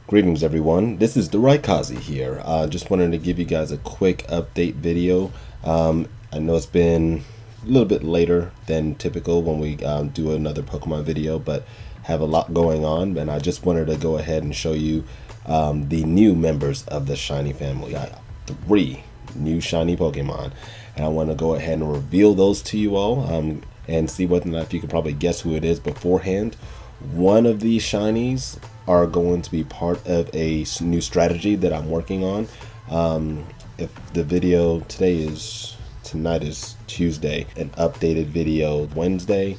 Greetings everyone, this is the Raikazi here. Just wanted to give you guys a quick update video. I know it's been a little bit later than typical when we do another Pokemon video, but have a lot going on, and I just wanted to go ahead and show you the new members of the Shiny family. I got 3 new Shiny Pokemon, and I want to go ahead and reveal those to you all and see whether or not you can probably guess who it is beforehand. One of these Shinies are going to be part of a new strategy that I'm working on. If the video tonight is Tuesday, an updated video Wednesday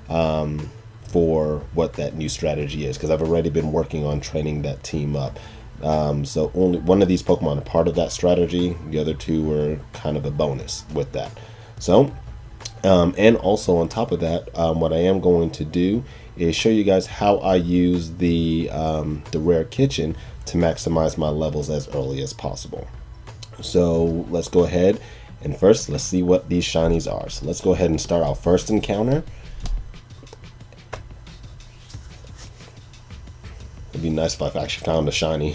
for what that new strategy is, because I've already been working on training that team up. So only one of these Pokemon are part of that strategy. The other 2 were kind of a bonus with that. So and also on top of that, what I am going to do is show you guys how I use the rare kitchen to maximize my levels as early as possible. So let's go ahead and first let's see what these shinies are. So let's go ahead and start our first encounter. It'd be nice if I actually found a shiny.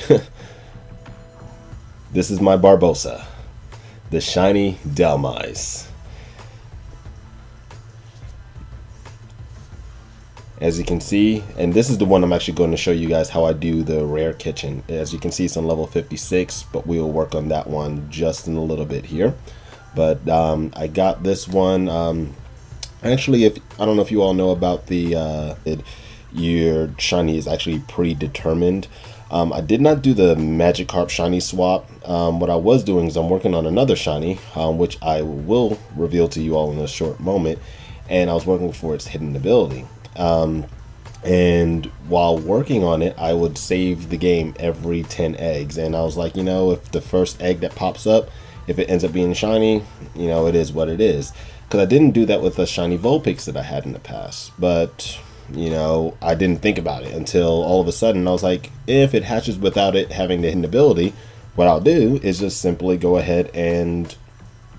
This is my Barbosa, the shiny Delmise. As you can see, and this is the one I'm actually going to show you guys how I do the rare kitchen. As you can see, it's on level 56, but we will work on that one just in a little bit here. But I got this one. Actually, I don't know if you all know about your shiny is actually predetermined. I did not do the Magikarp shiny swap. What I was doing is I'm working on another shiny, which I will reveal to you all in a short moment, and I was working for its hidden ability. And while working on it, I would save the game every 10 eggs, and I was like, you know, if the first egg that pops up, if it ends up being shiny, you know, it is what it is. Because I didn't do that with the shiny Vulpix that I had in the past, but you know, I didn't think about it until all of a sudden I was like, if it hatches without it having the hidden ability, what I'll do is just simply go ahead and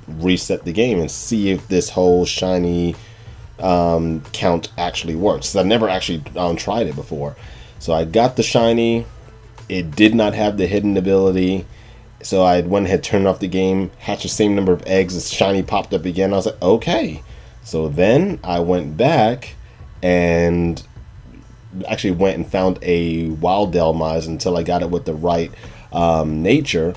reset the game and see if this whole shiny count actually works. I never actually tried it before. So I got the shiny, it did not have the hidden ability, so I went ahead, turned off the game, hatched the same number of eggs, the shiny popped up again. I was like, okay. So then I went back and actually went and found a wild Delmise until I got it with the right nature,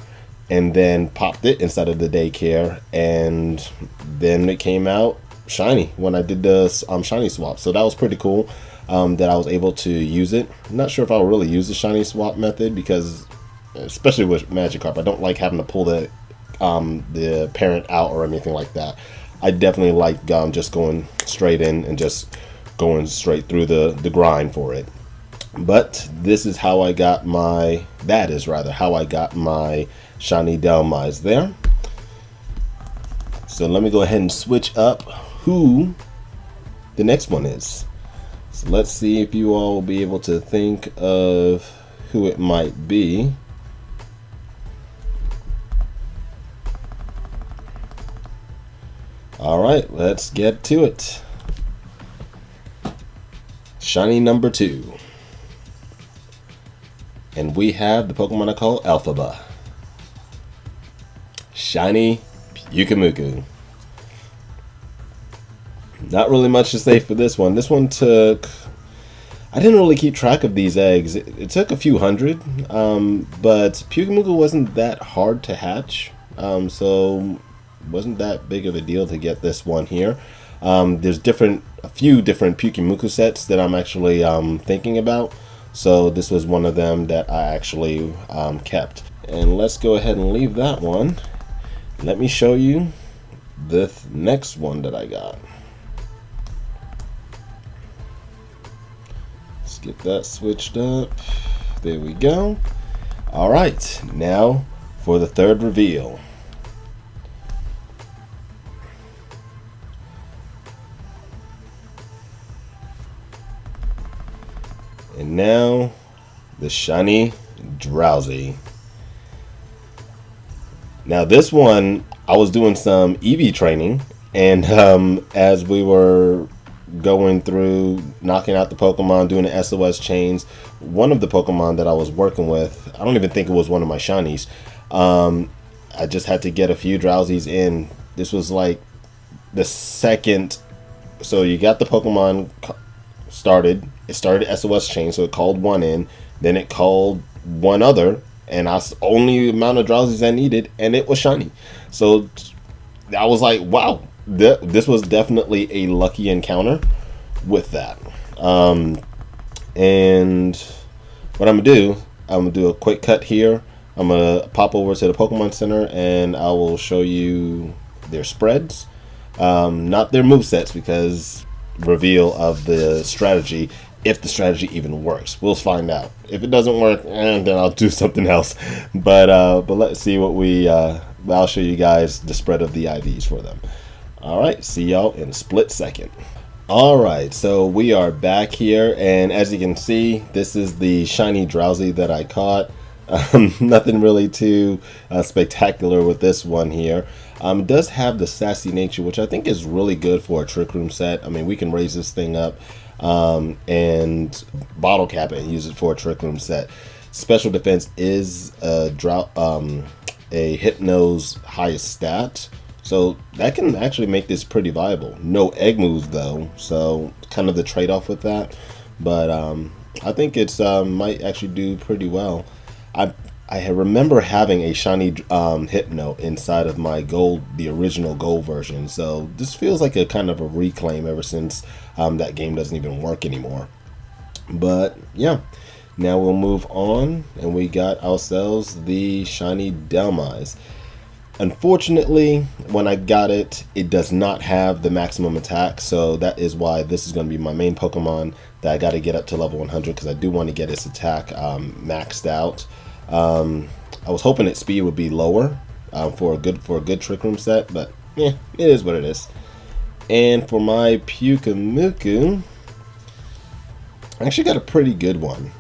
and then popped it inside of the daycare, and then it came out shiny when I did the shiny swap. So that was pretty cool that I was able to use it. I'm not sure if I'll really use the shiny swap method, because especially with Magikarp, I don't like having to pull the parent out or anything like that. I definitely like just going straight in and just going straight through the grind for it. But this is how I got my how I got my shiny Delmise there. So let me go ahead and switch up who the next one is. So let's see if you all will be able to think of who it might be. Alright, let's get to it. Shiny number 2. And we have the Pokemon I call Alphaba. Shiny Pyukumuku. Not really much to say for this one. This one took... I didn't really keep track of these eggs. It took a few hundred, but Pyukumuku wasn't that hard to hatch, so wasn't that big of a deal to get this one here. There's a few different Pyukumuku sets that I'm actually thinking about, so this was one of them that I actually kept. And let's go ahead and leave that one. Let me show you the next one that I got. Let's get that switched up. There we go. Alright, now for the third reveal. And now the shiny Drowsy. Now this one, I was doing some EV training, and as we were going through, knocking out the Pokemon, doing the SOS chains. One of the Pokemon that I was working with, I don't even think it was one of my shinies. I just had to get a few Drowsies in. This was like the second. So you got the Pokemon started. It started SOS chain, so it called one in. Then it called one other, and I only amount of Drowsies I needed, and it was shiny. So I was like, wow, this was definitely a lucky encounter with that. And what I'm gonna do a quick cut here. I'm gonna pop over to the Pokemon Center, and I will show you their spreads, not their movesets, because reveal of the strategy, if the strategy even works. We'll find out. If it doesn't work, then I'll do something else. But let's see what we. I'll show you guys the spread of the IVs for them. All right, see y'all in a split second. All right, so we are back here, and as you can see, this is the shiny Drowsy that I caught. Nothing really too spectacular with this one here. It does have the sassy nature, which I think is really good for a Trick Room set. I mean, we can raise this thing up and bottle cap it and use it for a Trick Room set. Special defense is a Hypno's highest stat, so that can actually make this pretty viable. No egg moves though, so kind of the trade-off with that. But I think it's might actually do pretty well. I remember having a shiny Hypno inside of my gold, the original gold version. So this feels like a kind of a reclaim ever since that game doesn't even work anymore. But yeah, now we'll move on, and we got ourselves the shiny Delmise. Unfortunately, when I got it, it does not have the maximum attack, so that is why this is going to be my main Pokemon that I got to get up to level 100, because I do want to get its attack maxed out. I was hoping its speed would be lower for a good Trick Room set, but yeah, it is what it is. And for my Pyukumuku, I actually got a pretty good one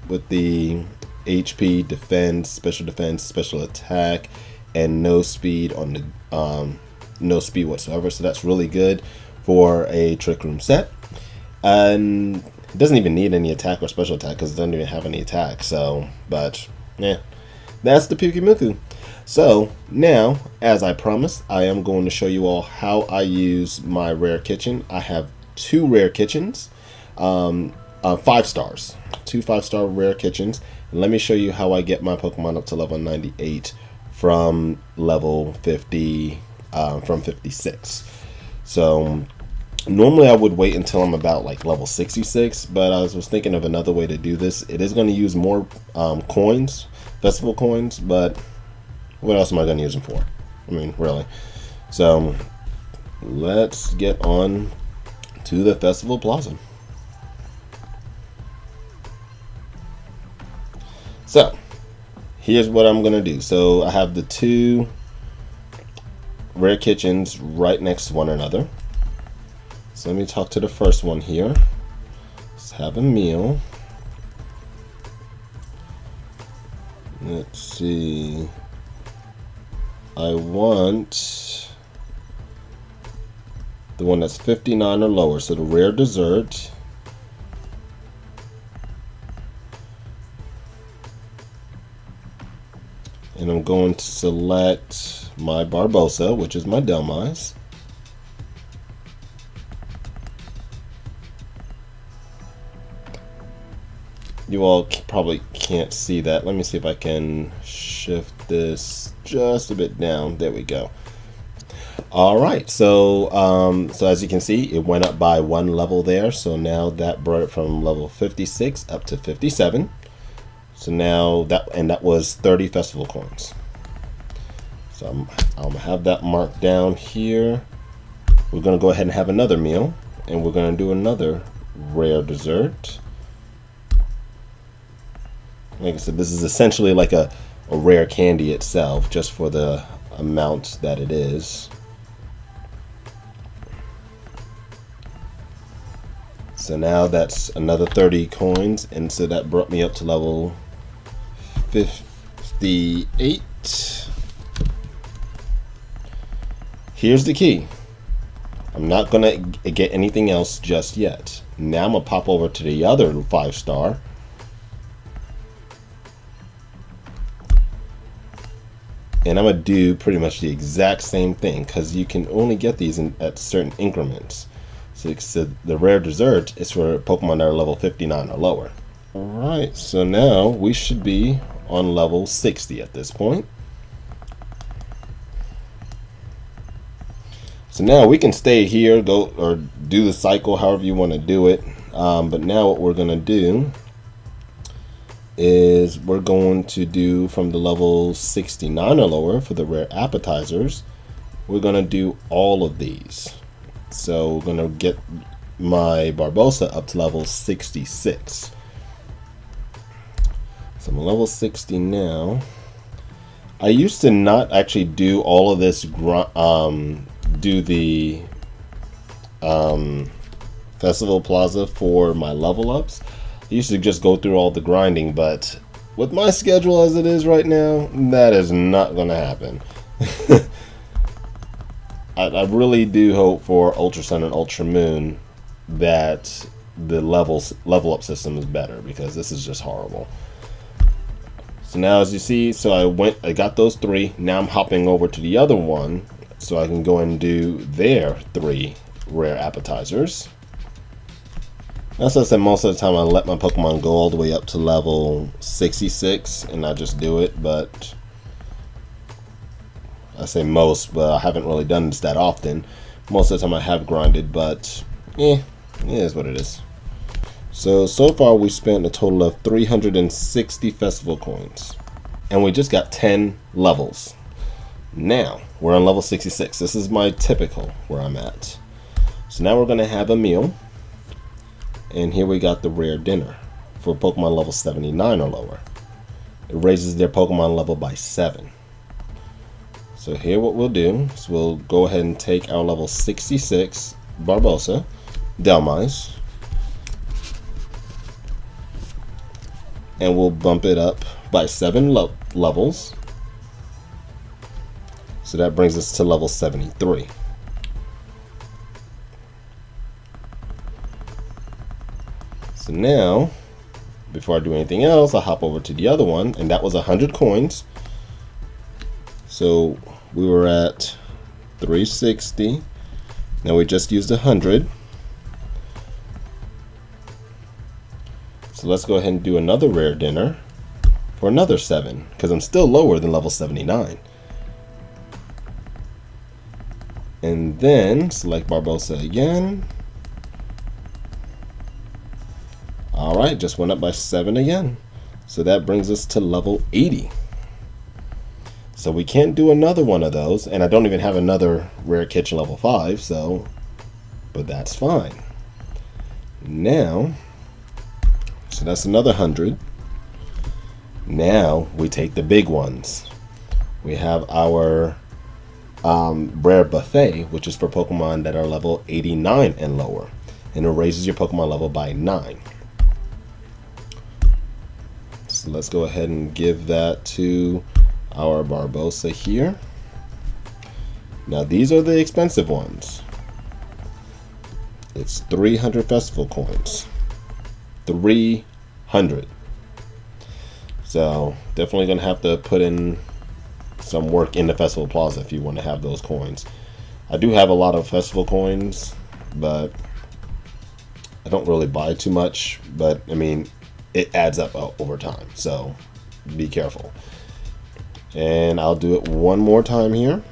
with the HP, defense, special attack, and no speed on the no speed whatsoever. So that's really good for a Trick Room set, and it doesn't even need any attack or special attack because it doesn't even have any attack. So, but yeah, that's the Pyukumuku. So now, as I promised, I am going to show you all how I use my rare kitchen. I have 2 rare kitchens, 5 stars, 2 5-star rare kitchens. And let me show you how I get my Pokemon up to level 98 from level 50, from 56. So normally I would wait until I'm about like level 66, but I was thinking of another way to do this. It is going to use more coins, festival coins, but what else am I going to use them for? I mean, really. So let's get on to the Festival Plaza. So here's what I'm going to do. So I have the 2 rare kitchens right next to one another. So let me talk to the first one here. Let's have a meal. Let's see. I want the one that's 59 or lower, so the rare dessert. And I'm going to select my Barbosa, which is my Delmise. You all probably can't see that. Let me see if I can shift this just a bit down. There we go. All right, so so as you can see, it went up by 1 level there. So now that brought it from level 56 up to 57. So now that was 30 festival coins. So I'm gonna have that marked down here. We're gonna go ahead and have another meal, and we're gonna do another rare dessert. Like I said, this is essentially like a rare candy itself, just for the amount that it is. So now that's another 30 coins, and so that brought me up to level 58. Here's the key. I'm not gonna get anything else just yet. Now I'm gonna pop over to the other 5-star. And I'm gonna do pretty much the exact same thing, because you can only get these at certain increments. So the rare dessert is for Pokemon that are level 59 or lower. Alright, so now we should be on level 60 at this point. So now we can stay here, go or do the cycle however you want to do it. But now what we're gonna do is we're going to do from the level 69 or lower for the rare appetizers. We're gonna do all of these. So we're gonna get my Barbosa up to level 66. So I'm level 60 now. I used to not actually do all of this, do the Festival Plaza for my level ups. I used to just go through all the grinding, but with my schedule as it is right now, that is not going to happen. I really do hope for Ultra Sun and Ultra Moon that the level up system is better, because this is just horrible. So now, as you see, so I got those 3. Now I'm hopping over to the other one so I can go and do their 3 rare appetizers. As I said, most of the time I let my Pokemon go all the way up to level 66 and I just do it, but I say most, but I haven't really done this that often. Most of the time I have grinded, but it is what it is. So far we spent a total of 360 festival coins, and we just got 10 levels. Now we're on level 66. This is my typical where I'm at. So now we're gonna have a meal. And here we got the rare dinner for Pokemon level 79 or lower. It raises their Pokemon level by 7. So here what we'll do is we'll go ahead and take our level 66 Barbosa, Delmise, and we'll bump it up by 7 levels. So that brings us to level 73. So now, before I do anything else, I'll hop over to the other one, and that was 100 coins. So we were at 360. Now we just used 100. So let's go ahead and do another rare dinner for another 7, because I'm still lower than level 79. And then select Barbosa again. Alright, just went up by 7 again. So that brings us to level 80. So we can't do another one of those, and I don't even have another rare kitchen level 5, so, but that's fine. Now, so that's another 100. Now we take the big ones. We have our rare buffet, which is for Pokemon that are level 89 and lower, and it raises your Pokemon level by 9. So let's go ahead and give that to our Barbosa here. Now these are the expensive ones. It's 300 festival coins. 300. So definitely gonna have to put in some work in the Festival Plaza if you want to have those coins. I do have a lot of festival coins, but I don't really buy too much, but I mean it adds up over time, so be careful. And I'll do it one more time here.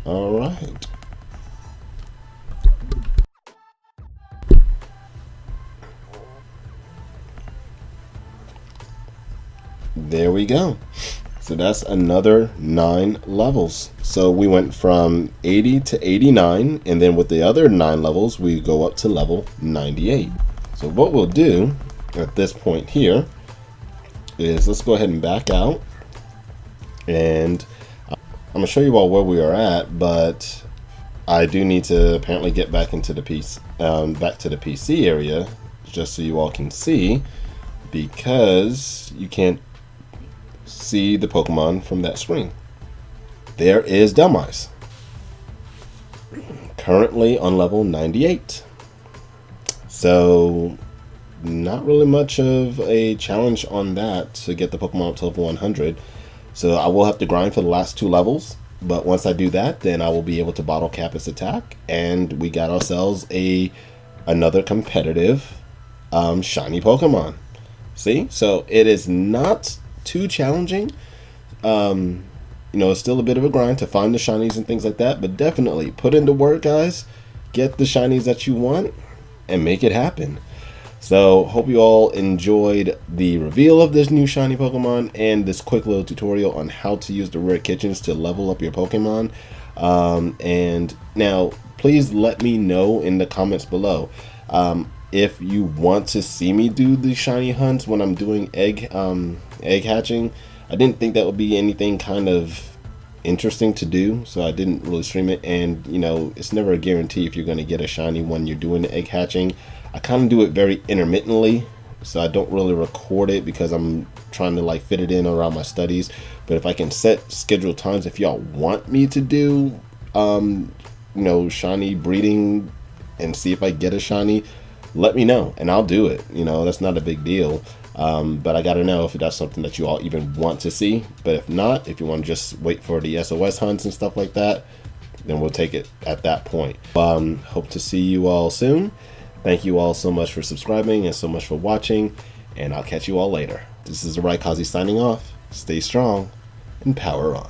All right. There we go. So that's another 9 levels. So we went from 80 to 89, and then with the other 9 levels, we go up to level 98. So what we'll do at this point here is let's go ahead and back out, and I'm gonna show you all where we are at, but I do need to apparently get back into the back to the PC area, just so you all can see, because you can't see the Pokemon from that screen. There is Delmise, currently on level 98. So not really much of a challenge on that to get the Pokemon up to level 100. So I will have to grind for the last 2 levels. But once I do that, then I will be able to bottle cap its attack, and we got ourselves another competitive shiny Pokemon. See, so it is not too challenging. You know, it's still a bit of a grind to find the shinies and things like that, but definitely put into work, guys. Get the shinies that you want and make it happen. So hope you all enjoyed the reveal of this new shiny Pokemon and this quick little tutorial on how to use the rare kitchens to level up your Pokemon. And now please let me know in the comments below if you want to see me do the shiny hunts when I'm doing egg hatching. I didn't think that would be anything kind of interesting to do, so I didn't really stream it. And you know, it's never a guarantee if you're going to get a shiny when you're doing the egg hatching. I kind of do it very intermittently, so I don't really record it because I'm trying to like fit it in around my studies. But if I can set scheduled times, if y'all want me to do you know, shiny breeding and see if I get a shiny, let me know and I'll do it. You know, that's not a big deal. But I gotta know if that's something that you all even want to see. But if not, if you want to just wait for the SOS hunts and stuff like that, then we'll take it at that point. Hope to see you all soon. Thank you all so much for subscribing and so much for watching, and I'll catch you all later. This is the Raikazi signing off. Stay strong and power on.